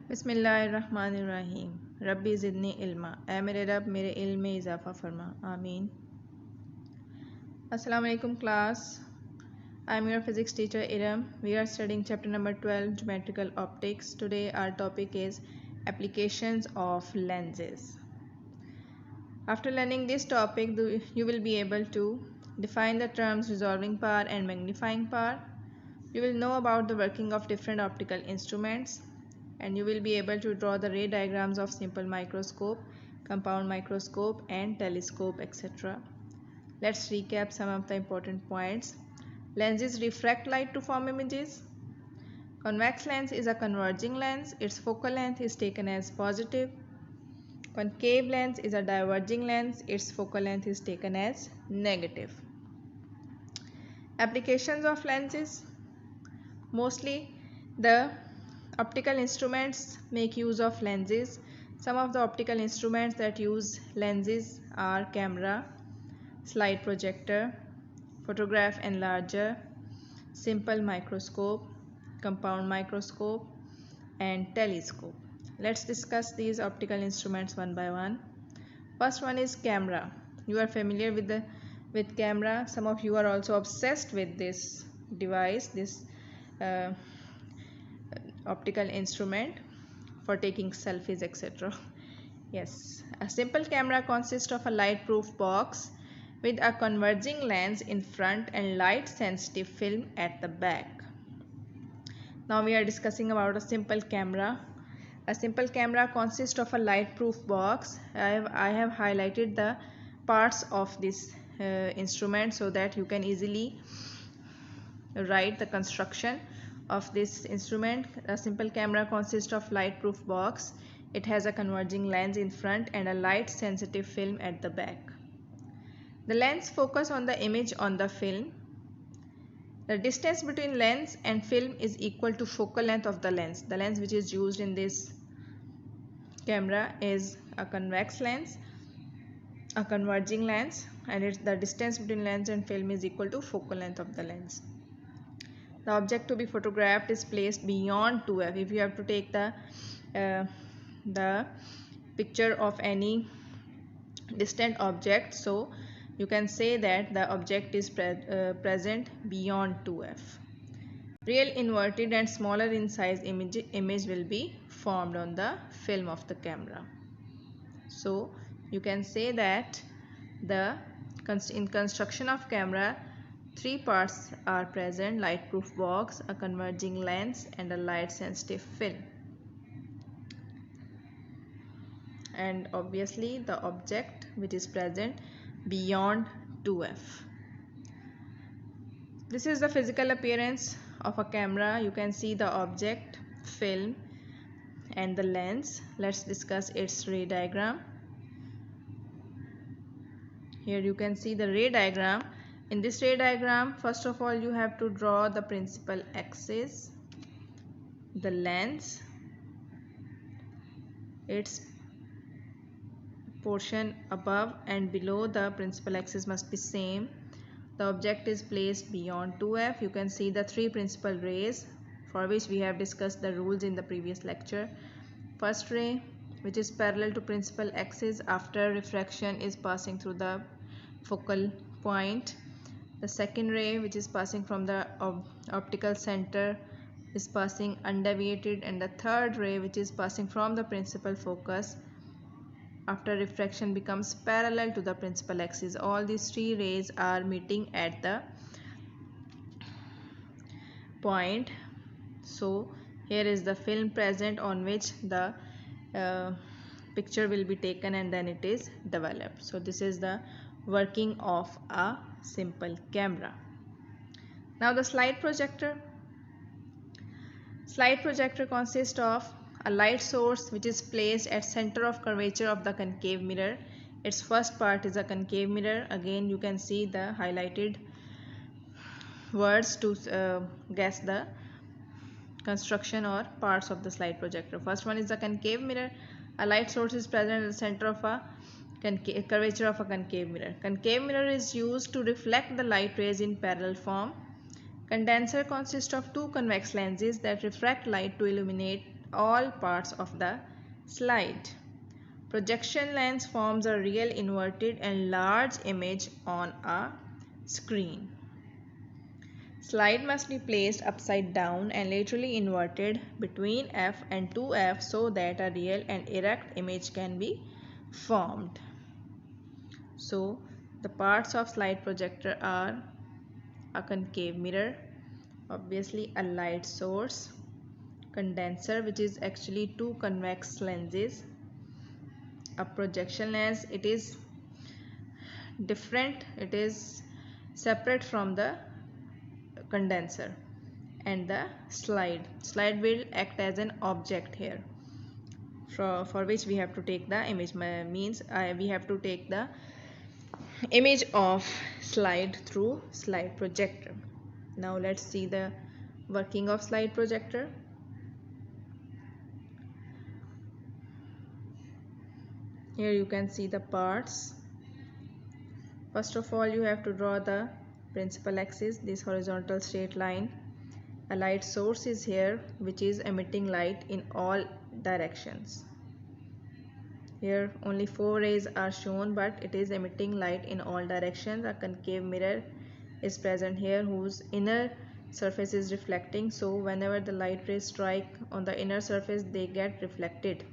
बिस्मिल्लाहिर्रहमानिर्रहीम। रब्बी ज़िदनी इल्मा, ऐ मेरे रब मेरे इल्म में इजाफ़ा फरमा, आमीन। अस्सलाम वालेकुम class, I am your physics teacher Iram. We are studying chapter number 12, geometrical optics. Today our topic is applications of lenses. After learning this topic, you will be able to define the terms resolving power and magnifying power. You will know about the working of different optical instruments, and you will be able to draw the ray diagrams of simple microscope, compound microscope and telescope, etc. Let's recap some of the important points. Lenses refract light to form images. Convex lens is a converging lens. Its focal length is taken as positive. Concave lens is a diverging lens. Its focal length is taken as negative. Applications of lenses. Mostly the optical instruments make use of lenses. Some of the optical instruments that use lenses are camera, slide projector, photograph enlarger, simple microscope, compound microscope and telescope. Let's discuss these optical instruments one by one. First one is camera. You are familiar with camera. Some of you are also obsessed with this device, this uh, optical instrument for taking selfies, etc. Yes, a simple camera consists of a light-proof box with a converging lens in front and light-sensitive film at the back. Now we are discussing about a simple camera. A simple camera consists of a light-proof box. I have highlighted the parts of this instrument so that you can easily write the construction of this instrument. A simple camera consists of light-proof box. It has a converging lens in front and a light-sensitive film at the back. The lens focuses on the image on the film. The distance between lens and film is equal to focal length of the lens. The lens which is used in this camera is a convex lens, a converging lens, and the distance between lens and film is equal to focal length of the lens. The object to be photographed is placed beyond 2f. If you have to take the picture of any distant object, so you can say that the object is present beyond 2f. Real inverted and smaller in size image will be formed on the film of the camera. So you can say that in construction of camera, three parts are present: light-proof box, a converging lens and a light-sensitive film. And obviously the object which is present beyond 2f. This is the physical appearance of a camera. You can see the object, film and the lens. Let's discuss its ray diagram. Here you can see the ray diagram. In this ray diagram, first of all you have to draw the principal axis, the lens, its portion above and below the principal axis must be same. The object is placed beyond 2f. You can see the three principal rays for which we have discussed the rules in the previous lecture. First ray, which is parallel to principal axis after refraction, is passing through the focal point. The second ray, which is passing from the optical center, is passing undeviated, and the third ray, which is passing from the principal focus after refraction, becomes parallel to the principal axis. All these three rays are meeting at the point. So here is the film present on which the picture will be taken and then it is developed. So this is the working of a simple camera. Now the slide projector. Slide projector consists of a light source which is placed at center of curvature of the concave mirror. Its first part is a concave mirror. Again you can see the highlighted words to guess the construction or parts of the slide projector. First one is the concave mirror. A light source is present at the center of a curvature of a concave mirror. Concave mirror is used to reflect the light rays in parallel form. Condenser consists of two convex lenses that refract light to illuminate all parts of the slide. Projection lens forms a real inverted and large image on a screen. Slide must be placed upside down and laterally inverted between f and 2f so that a real and erect image can be formed. So, the parts of slide projector are a concave mirror, obviously a light source, condenser which is actually two convex lenses, a projection lens, it is different, it is separate from the condenser, and the slide will act as an object here for which we have to take the image, means we have to take the image of slide through slide projector. Now let's see the working of slide projector. Here you can see the parts. First of all, you have to draw the principal axis, this horizontal straight line. A light source is here which is emitting light in all directions. Here only 4 rays are shown, but it is emitting light in all directions. A concave mirror is present here whose inner surface is reflecting, so whenever the light rays strike on the inner surface, they get reflected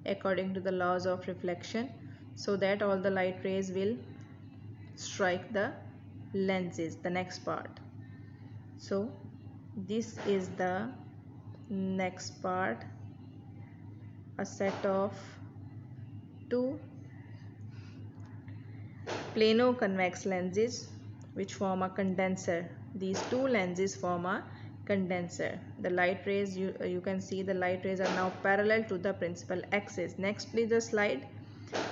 according to the laws of reflection, so that all the light rays will strike the lenses, the next part. So this is the next part, a set of two plano-convex lenses which form a condenser. These two lenses form a condenser. The light rays, you can see the light rays are now parallel to the principal axis. Next is the slide.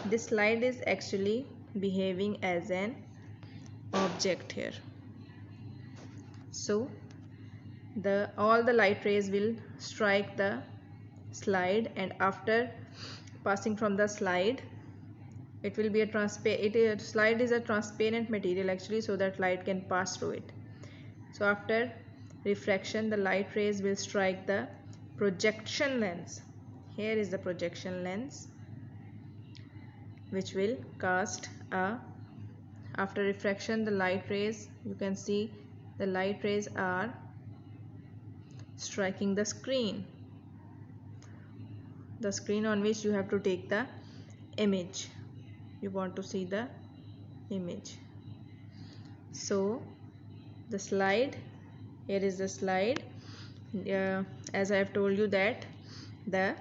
This slide is actually behaving as an object here. So all the light rays will strike the slide, and after passing from the slide, it will be a slide is a transparent material actually, so that light can pass through it. So after refraction, the light rays will strike the projection lens. Here is the projection lens which will cast a, after refraction, the light rays, you can see the light rays are striking the screen on which you have to take the image. You want to see the image. So the slide, here is the slide. As I have told you that the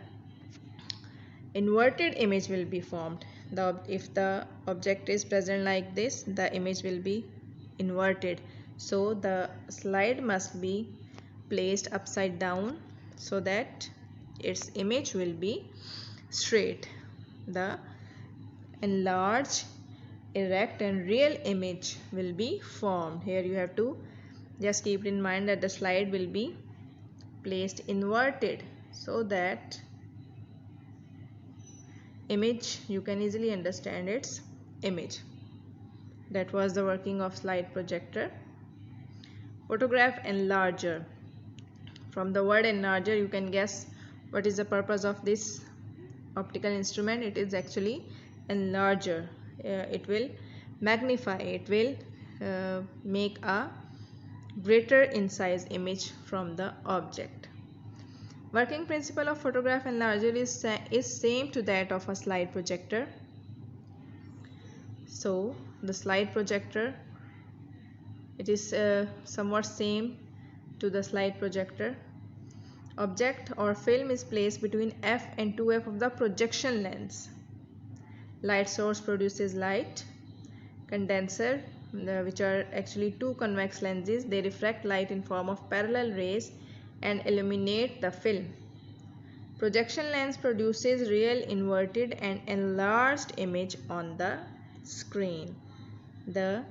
inverted image will be formed. If the object is present like this, the image will be inverted. So the slide must be placed upside down so that its image will be straight. The enlarged, erect and real image will be formed. Here you have to just keep in mind that the slide will be placed inverted so that image, you can easily understand its image. That was the working of slide projector. Photograph enlarger. From the word enlarger, you can guess what is the purpose of this optical instrument. It is actually enlarger. It will magnify, it will make a greater in size image from the object. Working principle of photograph enlarger is same to that of a slide projector. So the slide projector, it is somewhat same to the slide projector. Object or film is placed between f and 2f of the projection lens. Light source produces light. Condenser, which are actually two convex lenses, they refract light in form of parallel rays and illuminate the film. Projection lens produces real inverted and enlarged image on the screen. The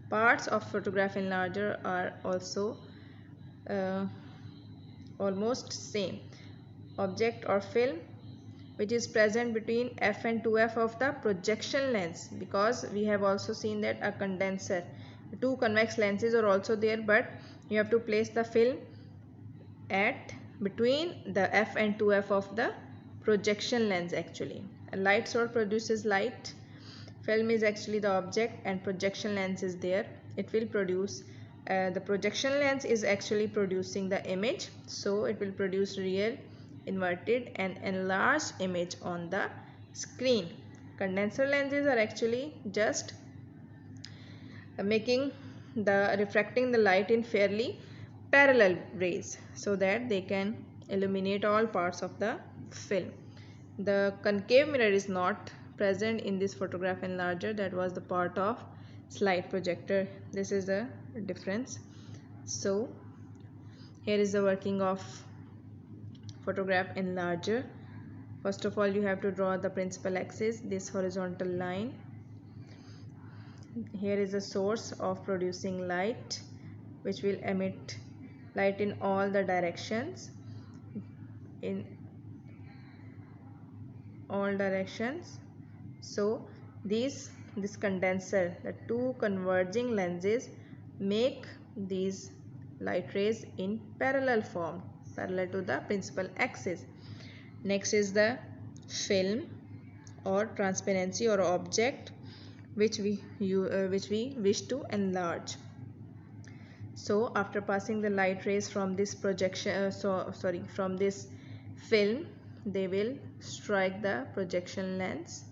parts of photograph enlarger are also almost same. Object or film which is present between f and 2f of the projection lens, because we have also seen that a condenser two convex lenses are also there, but you have to place the film at between the f and 2f of the projection lens. Actually, a light source produces light, film is actually the object, and projection lens is there. It will produce the projection lens is actually producing the image, so it will produce real, inverted and enlarged image on the screen. Condenser lenses are actually just making the refracting the light in fairly parallel rays so that they can illuminate all parts of the film. The concave mirror is not present in this photograph enlarger. That was the part of slide projector. This is the difference. So here is the working of photograph enlarger. First of all, you have to draw the principal axis, this horizontal line. Here is the source of producing light, which will emit light in all the directions, so this condenser, the two converging lenses, make these light rays in parallel form, parallel to the principal axis. Next is the film or transparency or object which we wish to enlarge. So after passing the light rays from this projection from this film, they will strike the projection lens,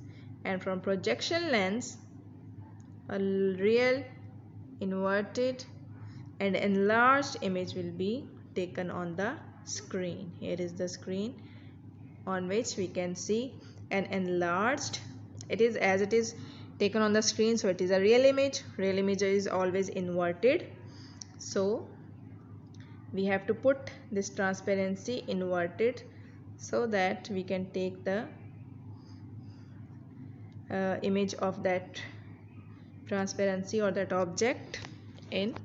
and from projection lens a real, inverted and enlarged image will be taken on the screen. Here is the screen on which we can see an enlarged, it is as it is taken on the screen, so it is a real image. Real image is always inverted, so we have to put this transparency inverted so that we can take the image of that transparency or that object in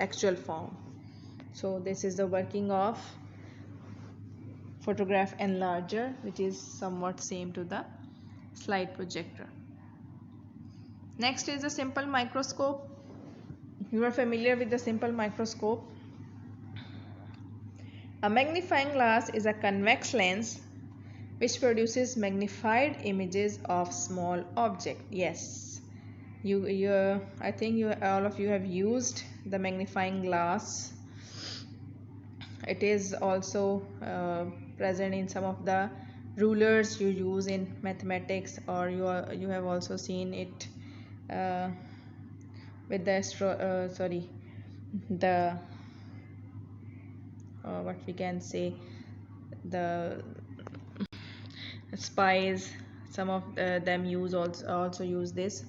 actual form. So this is the working of photograph enlarger, which is somewhat same to the slide projector. Next is the simple microscope. You are familiar with the simple microscope. A magnifying glass is a convex lens which produces magnified images of small object. Yes, I think all of you have used the magnifying glass. It is also present in some of the rulers you use in mathematics, or you have also seen it with the what we can say, the spies, some of them also use this.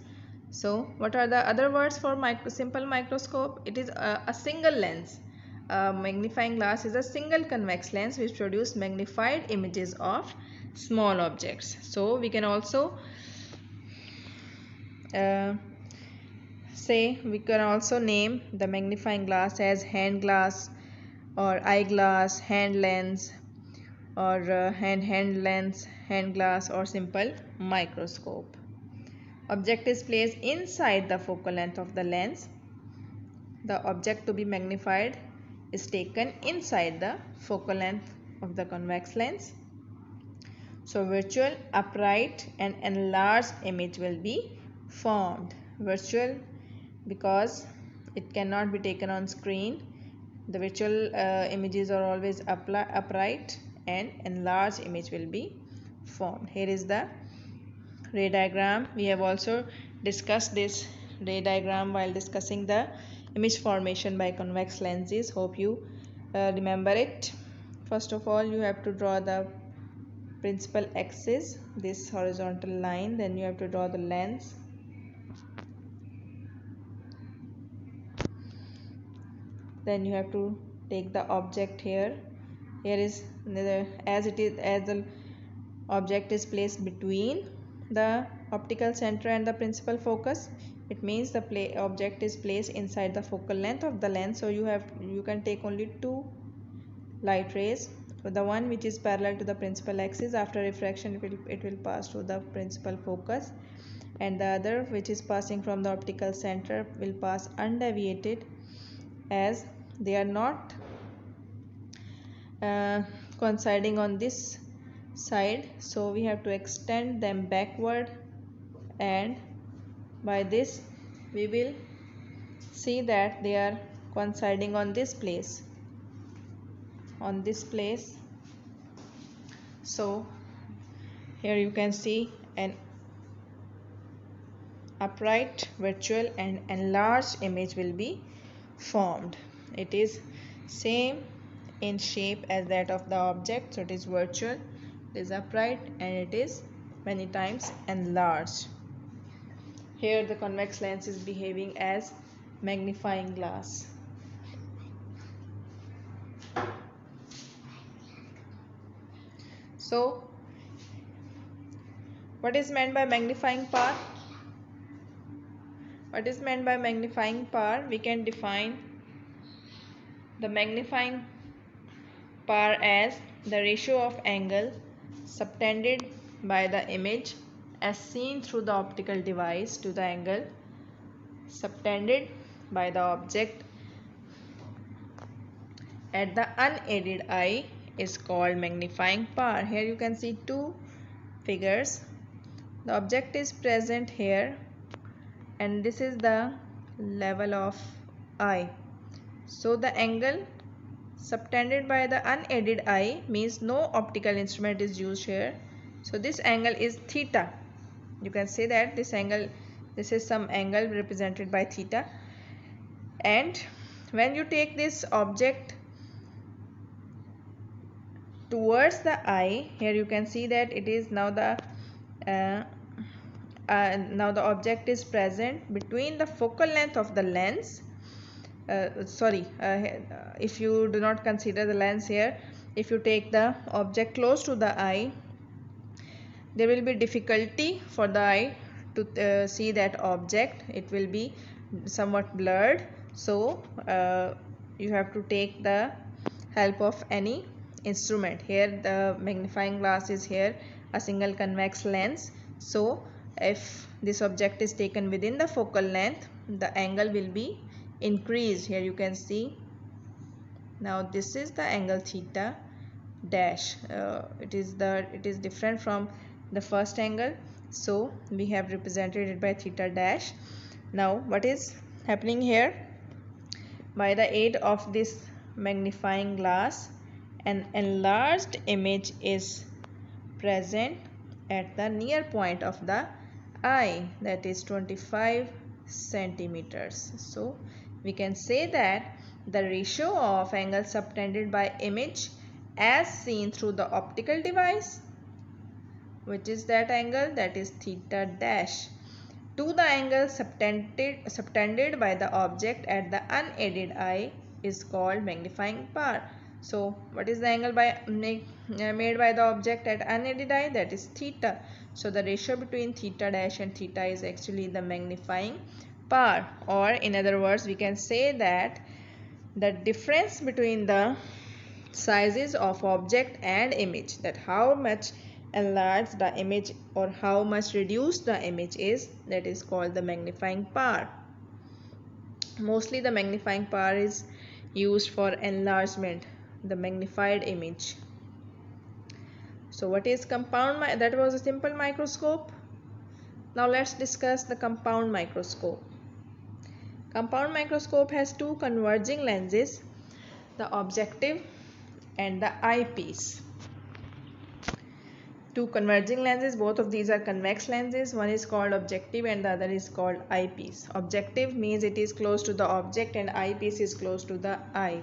So what are the other words for simple microscope? It is a single lens. A magnifying glass is a single convex lens which produces magnified images of small objects. So we can also we can also name the magnifying glass as hand glass or eyeglass, hand lens, or hand lens, hand glass, or simple microscope. Object is placed inside the focal length of the lens. The object to be magnified is taken inside the focal length of the convex lens. So virtual, upright and enlarged image will be formed. Virtual because it cannot be taken on screen. The virtual images are always upright, and enlarged image will be formed. Here is the ray diagram. We have also discussed this ray diagram while discussing the image formation by convex lenses. Hope you remember it. First of all, you have to draw the principal axis, this horizontal line. Then you have to draw the lens. Then you have to take the object here. Here is as the object is placed between the optical center and the principal focus, it means the object is placed inside the focal length of the lens. So you can take only two light rays. So the one which is parallel to the principal axis, after refraction it will pass to the principal focus, and the other which is passing from the optical center will pass undeviated, as they are not coinciding on this side, so we have to extend them backward, and by this we will see that they are coinciding on this place, so here you can see an upright, virtual and enlarged image will be formed. It is same in shape as that of the object, so it is virtual, it is upright, and it is many times enlarged. Here the convex lens is behaving as magnifying glass. So what is meant by magnifying power? What is meant by magnifying power? We can define the magnifying power as the ratio of angle subtended by the image as seen through the optical device to the angle subtended by the object at the unaided eye is called magnifying power. Here you can see two figures. The object is present here and this is the level of eye. So the angle subtended by the unaided eye means no optical instrument is used here. So this angle is theta. You can say that this angle, this is some angle represented by theta. And when you take this object towards the eye, here you can see that it is now the object is present between the focal length of the lens. If you do not consider the lens here, if you take the object close to the eye, there will be difficulty for the eye to see that object. It will be somewhat blurred, so you have to take the help of any instrument. Here the magnifying glass is here, a single convex lens, so if this object is taken within the focal length, the angle will be increased. Here you can see, now this is the angle theta dash. It is different from the first angle, so we have represented it by theta dash. Now what is happening here? By the aid of this magnifying glass, an enlarged image is present at the near point of the eye, that is 25 centimeters. So we can say that the ratio of angle subtended by image as seen through the optical device, which is that angle, that is theta dash, to the angle subtended by the object at the unaided eye is called magnifying power. So what is the angle made by the object at unaided eye? That is theta. So the ratio between theta dash and theta is actually the magnifying power, or in other words we can say that the difference between the sizes of object and image, that how much enlarged the image or how much reduced the image is, that is called the magnifying power. Mostly the magnifying power is used for enlargement, the magnified image. So what is compound? That was a simple microscope. Now let's discuss the compound microscope. Compound microscope has two converging lenses, the objective and the eyepiece. Two converging lenses, both of these are convex lenses. One is called objective and the other is called eyepiece. Objective means it is close to the object and eyepiece is close to the eye.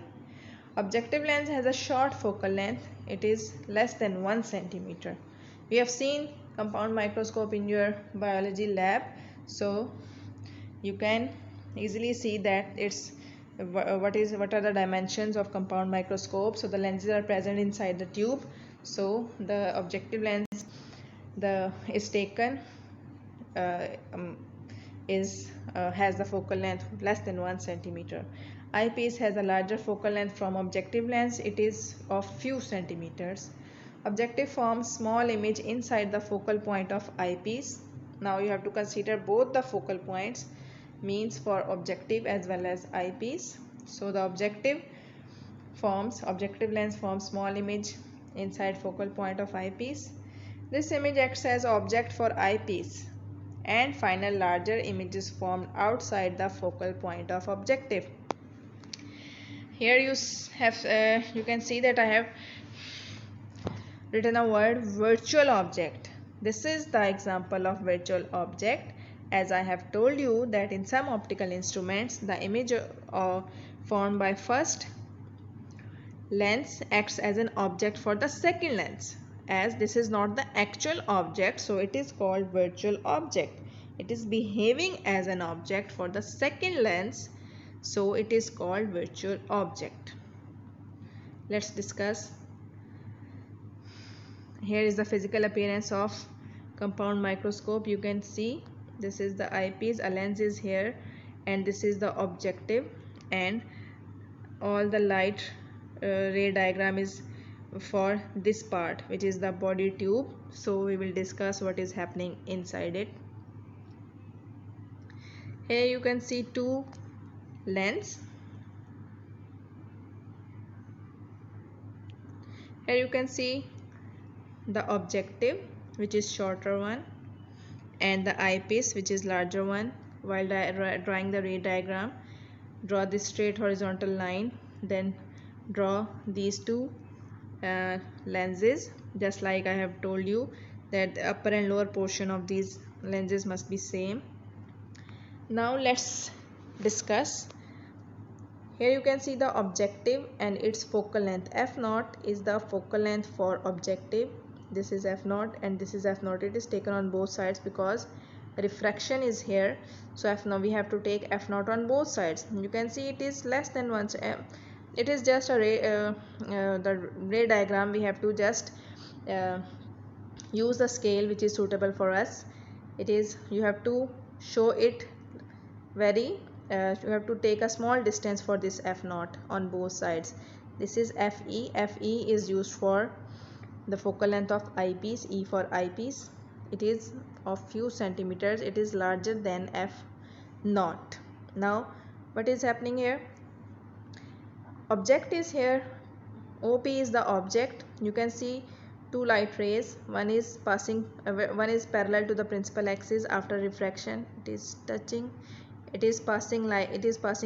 Objective lens has a short focal length. It is less than 1 centimeter. We have seen compound microscope in your biology lab, so you can easily see that it's what are the dimensions of compound microscope. So the lenses are present inside the tube. So the objective lens is taken has the focal length less than 1 centimeter. Eyepiece has a larger focal length from objective lens. It is of few centimeters. Objective forms small image inside the focal point of eyepiece. Now you have to consider both the focal points, means for objective as well as eyepiece. So the objective lens forms small image inside focal point of eyepiece. This image acts as object for eyepiece, and final larger image is formed outside the focal point of objective. Here you can see that I have written a word virtual object. This is the example of virtual object. As I have told you that in some optical instruments the image formed by first lens acts as an object for the second lens. As this is not the actual object, so it is called virtual object. It is behaving as an object for the second lens, so it is called virtual object. Let's discuss. Here is the physical appearance of compound microscope. You can see this is the eyepiece, a lens is here, and this is the objective, and all the light ray diagram is for this part, which is the body tube. So we will discuss what is happening inside it. Here you can see two lens. Here you can see the objective, which is shorter one, and the eyepiece, which is larger one. While drawing the ray diagram, draw this straight horizontal line, then draw these two lenses, just like I have told you that the upper and lower portion of these lenses must be same. Now let's discuss. Here you can see the objective and its focal length. F0 is the focal length for objective. This is F0 and this is F0. It is taken on both sides because refraction is here, so F0 we have to take F0 on both sides. You can see it is less than 1. It is just a ray, the ray diagram. We have to just use the scale which is suitable for us. It is, you have to show it very you have to take a small distance for this F0 on both sides. This is FE. FE is used for the focal length of eyepiece. E for eyepiece. It is of few centimeters. It is larger than F0. Now what is happening here? Object is here. OP is the object. You can see two light rays. One is parallel to the principal axis. After refraction, it is touching. It is passing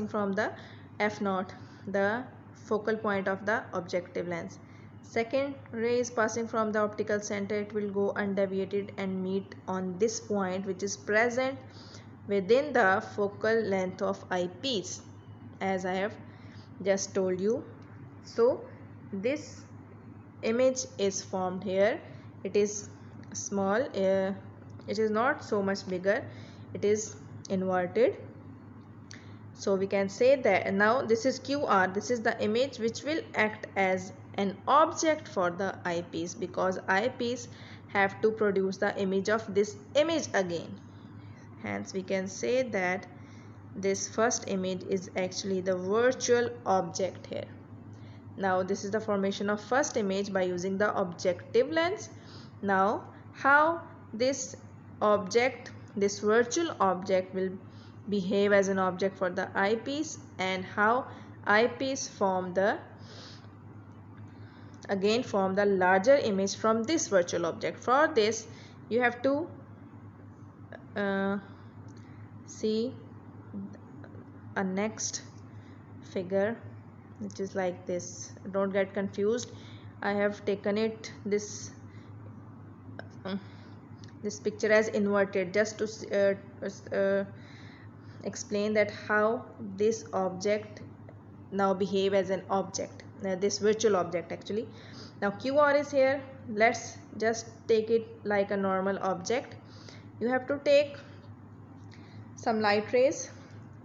from the F0, the focal point of the objective lens. Second ray is passing from the optical center. It will go undeviated and meet on this point, which is present within the focal length of eyepiece, as I have just told you. So this image is formed here. It is small, it is not so much bigger, it is inverted. So we can say that now this is QR. This is the image which will act as an object for the eyepiece, because eyepiece have to produce the image of this image again. Hence we can say that this first image is actually the virtual object here. Now this is the formation of first image by using the objective lens. Now how this object, this virtual object, will behave as an object for the eyepiece, and how eyepiece form the larger image from this virtual object. For this you have to see a next figure, which is like this. Don't get confused. I have taken it this picture as inverted, just to explain that how this object now behave as an object, this virtual object actually. Now QR is here. Let's just take it like a normal object. You have to take some light rays.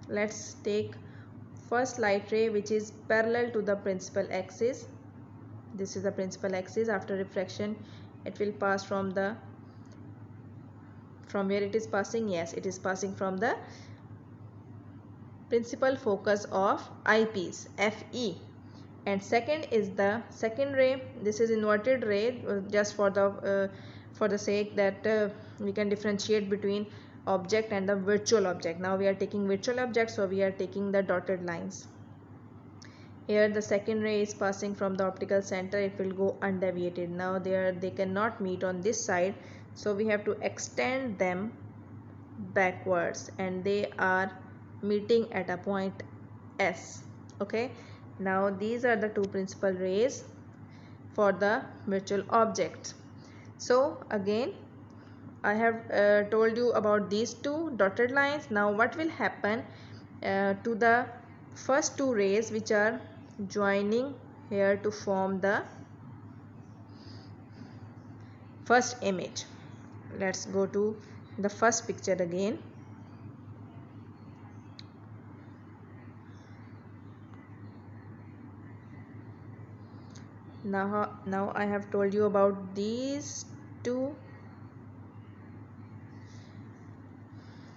Let's take first light ray, which is parallel to the principal axis. This is the principal axis. After refraction, it will pass from where it is passing. Yes, it is passing from the principal focus of eyepiece, FE. And second is the second ray. This is inverted ray, just for the for the sake that we can differentiate between object and the virtual object. Now we are taking virtual object, so we are taking the dotted lines. Here the second ray is passing from the optical center, it will go undeviated. Now they cannot meet on this side, so we have to extend them backwards, and they are meeting at a point S. Okay, now these are the two principal rays for the virtual object. So again I have told you about these two dotted lines. Now what will happen to the first two rays which are joining here to form the first image? Let's go to the first picture again. Now I have told you about these two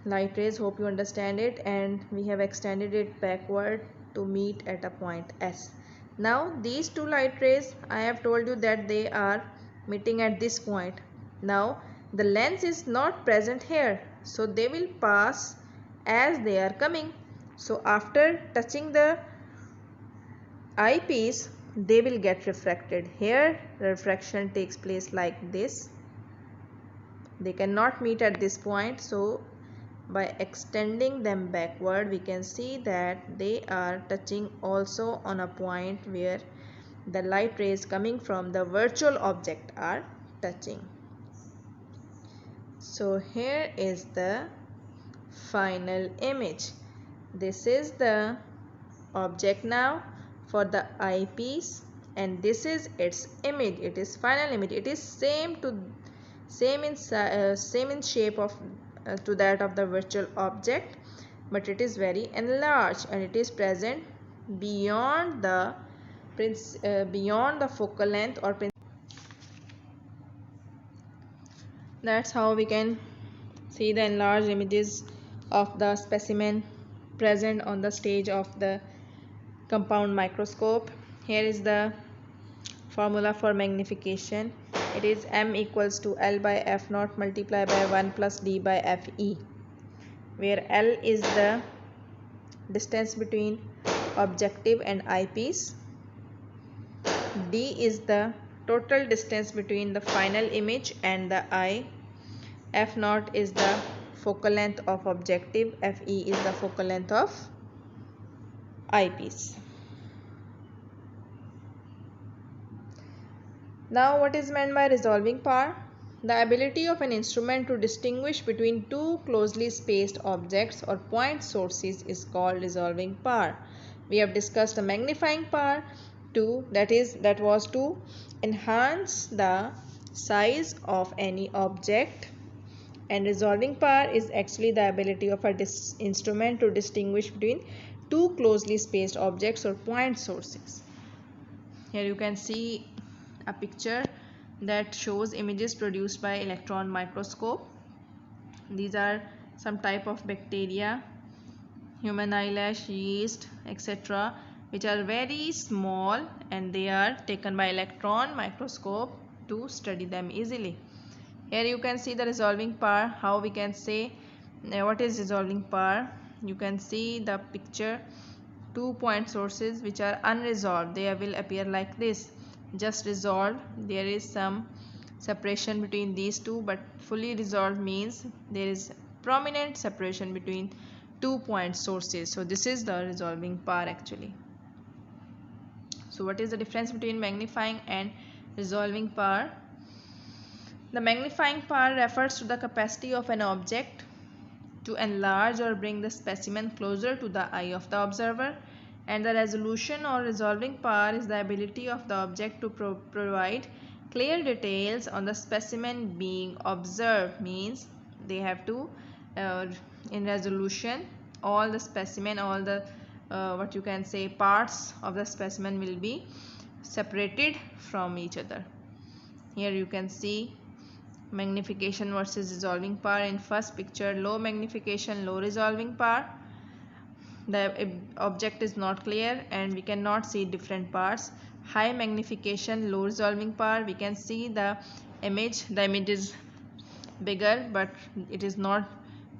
light rays, hope you understand it, and we have extended it backward to meet at a point S. Now these two light rays, I have told you that they are meeting at this point. Now the lens is not present here, so they will pass as they are coming. So after touching the eyepiece, they will get refracted. Here refraction takes place like this. They cannot meet at this point, so by extending them backward we can see that they are touching also on a point where the light rays coming from the virtual object are touching. So here is the final image. This is the object now for the eyepiece, and this is its image. It is final image. It is same in shape of to that of the virtual object, but it is very enlarged, and it is present beyond the focal length or that's how we can see the enlarged images of the specimen present on the stage of the compound microscope. Here is the formula for magnification. It is m equals to L by f naught multiplied by 1 plus d by fe, where L is the distance between objective and eyepiece, d is the total distance between the final image and the eye, f naught is the focal length of objective, fe is the focal length of eyepiece. Now what is meant by resolving power? The ability of an instrument to distinguish between two closely spaced objects or point sources is called resolving power. We have discussed the magnifying power that was to enhance the size of any object, and resolving power is actually the ability of an instrument to distinguish between two closely spaced objects or point sources. Here you can see a picture that shows images produced by electron microscope. These are some type of bacteria, human eyelash, yeast, etc., which are very small, and they are taken by electron microscope to study them easily. Here you can see the resolving power. How we can say what is resolving power? You can see the picture, two point sources which are unresolved, they will appear like this, just resolved. There is some separation between these two, but fully resolved means there is prominent separation between two point sources. So this is the resolving power actually. So what is the difference between magnifying and resolving power? The magnifying power refers to the capacity of an object to enlarge or bring the specimen closer to the eye of the observer, and the resolution or resolving power is the ability of the object to provide clear details on the specimen being observed. Means they have to in resolution all the specimen, all the what you can say parts of the specimen will be separated from each other. Here you can see magnification versus resolving power. In first picture, low magnification, low resolving power, the object is not clear and we cannot see different parts. High magnification, low resolving power, we can see the image. The image is bigger but it is not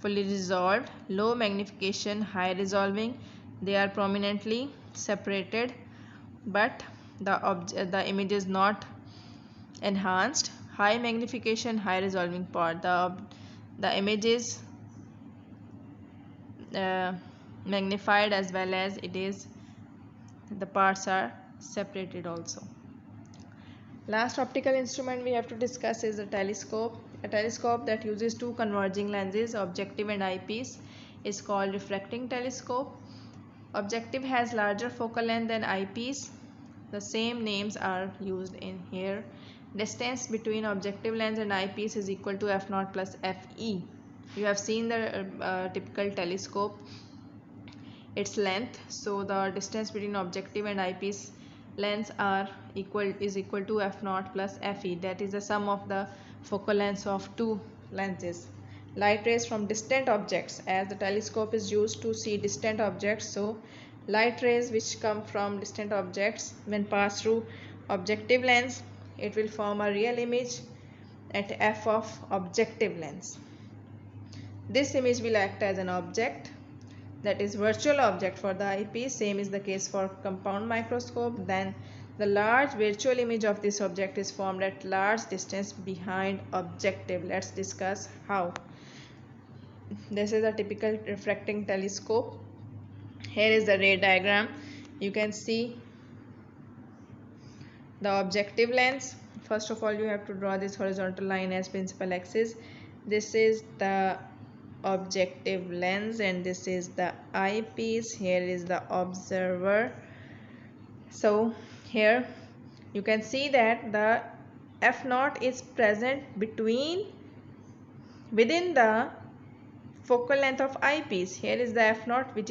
fully resolved. Low magnification, high resolving, they are prominently separated, but the image is not enhanced. High magnification, high resolving part, the image is magnified as well as it is the parts are separated also. Last optical instrument we have to discuss is a telescope. A telescope that uses two converging lenses, objective and eyepiece, is called refracting telescope. Objective has larger focal length than eyepiece. The same names are used in here. Distance between objective lens and eyepiece is equal to f0 plus fe. You have seen the typical telescope, its length. So the distance between objective and eyepiece lens is equal to f0 plus fe. That is the sum of the focal lengths of two lenses. Light rays from distant objects, as the telescope is used to see distant objects, so light rays which come from distant objects, when pass through objective lens, it will form a real image at f of objective lens. This image will act as an object, that is virtual object for the eyepiece. Same is the case for compound microscope. Then the large virtual image of this object is formed at large distance behind objective. Let's discuss how. This is a typical refracting telescope. Here is the ray diagram. You can see the objective lens. First of all, you have to draw this horizontal line as principal axis. This is the objective lens and this is the eyepiece. Here is the observer. So here you can see that the f0 is present within the focal length of eyepiece. Here is the f0 which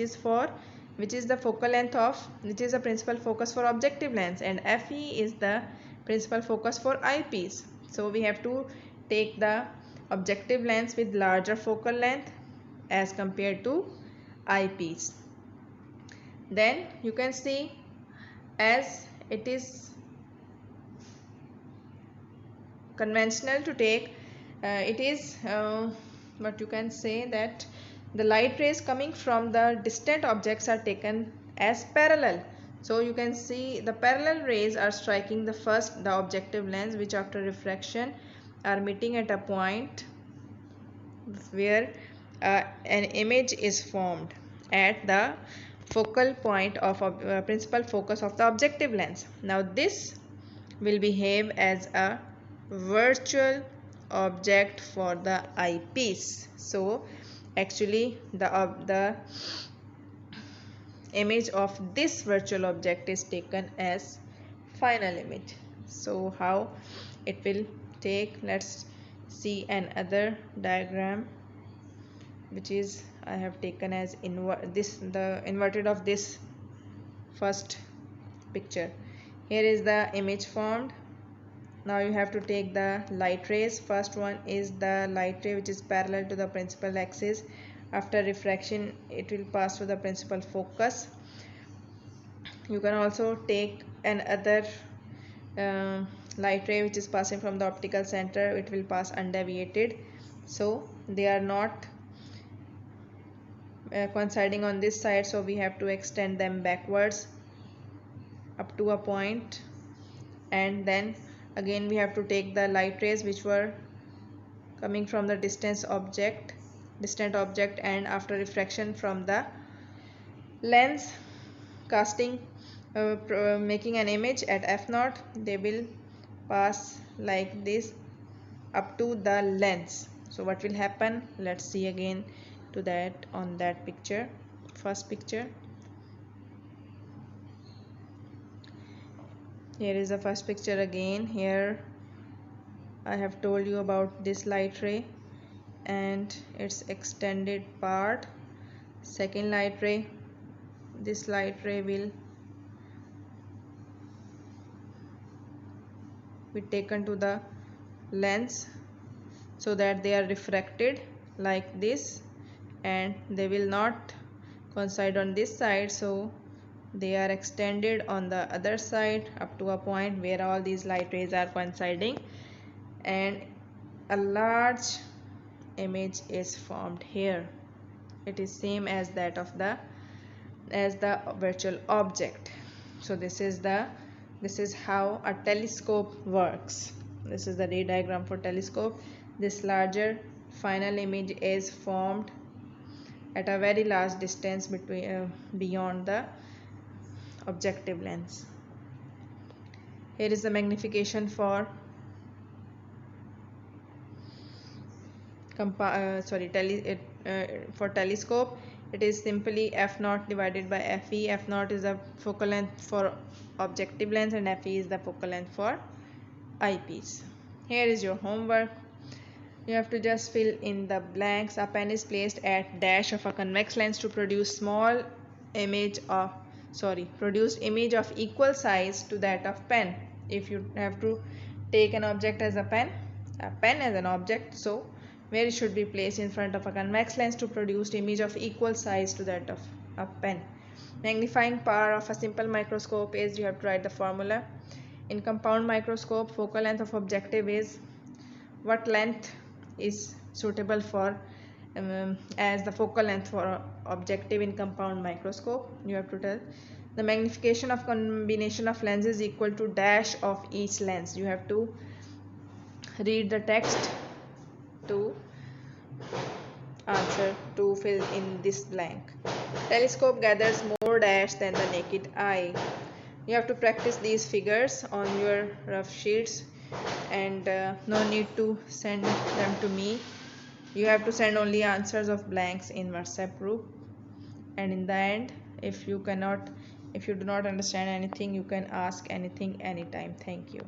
is the focal length of, which is the principal focus for objective lens, and fe is the principal focus for eyepiece. So we have to take the objective lens with larger focal length as compared to eyepiece. Then you can see, as it is conventional to take, but you can say that the light rays coming from the distant objects are taken as parallel. So you can see the parallel rays are striking the objective lens, which after refraction are meeting at a point where an image is formed at the focal point of principal focus of the objective lens. Now this will behave as a virtual object for the eyepiece. So actually the image of this virtual object is taken as final image. So how it will take, let's see another diagram, which is I have taken as the inverted of this first picture. Here is the image formed. Now you have to take the light rays. First one is the light ray which is parallel to the principal axis. After refraction it will pass to the principal focus. You can also take another light ray which is passing from the optical center. It will pass undeviated, so they are not coinciding on this side, so we have to extend them backwards up to a point, and then again we have to take the light rays which were coming from the distant object, and after refraction from the lens, casting making an image at f0, they will pass like this up to the lens. So what will happen, let's see again to that on that picture, first picture. Here is the first picture again. Here I have told you about this light ray and its extended part. Second light ray, this light ray will be taken to the lens so that they are refracted like this, and they will not coincide on this side, so they are extended on the other side up to a point where all these light rays are coinciding, and a large image is formed here. It is same as that of the virtual object. So this is how a telescope works. This is the ray diagram for telescope. This larger final image is formed at a very large distance beyond the objective lens. Here is the magnification for for telescope. It is simply f0 divided by fe. F0 is the focal length for objective lens and fe is the focal length for eyepiece. Here is your homework. You have to just fill in the blanks. A pen is placed at dash of a convex lens to produce produced image of equal size to that of pen. If you have to take an object as a pen as an object, so where it should be placed in front of a convex lens to produce image of equal size to that of a pen. Magnifying power of a simple microscope is, you have to write the formula. In compound microscope, focal length of objective is what length is suitable for as the focal length for objective in compound microscope. You have to tell the magnification of combination of lenses equal to dash of each lens. You have to read the text to answer to fill in this blank. Telescope gathers more dash than the naked eye. You have to practice these figures on your rough sheets, and no need to send them to me. You have to send only answers of blanks in WhatsApp group, and in the end, if you do not understand anything, you can ask anything anytime. Thank you.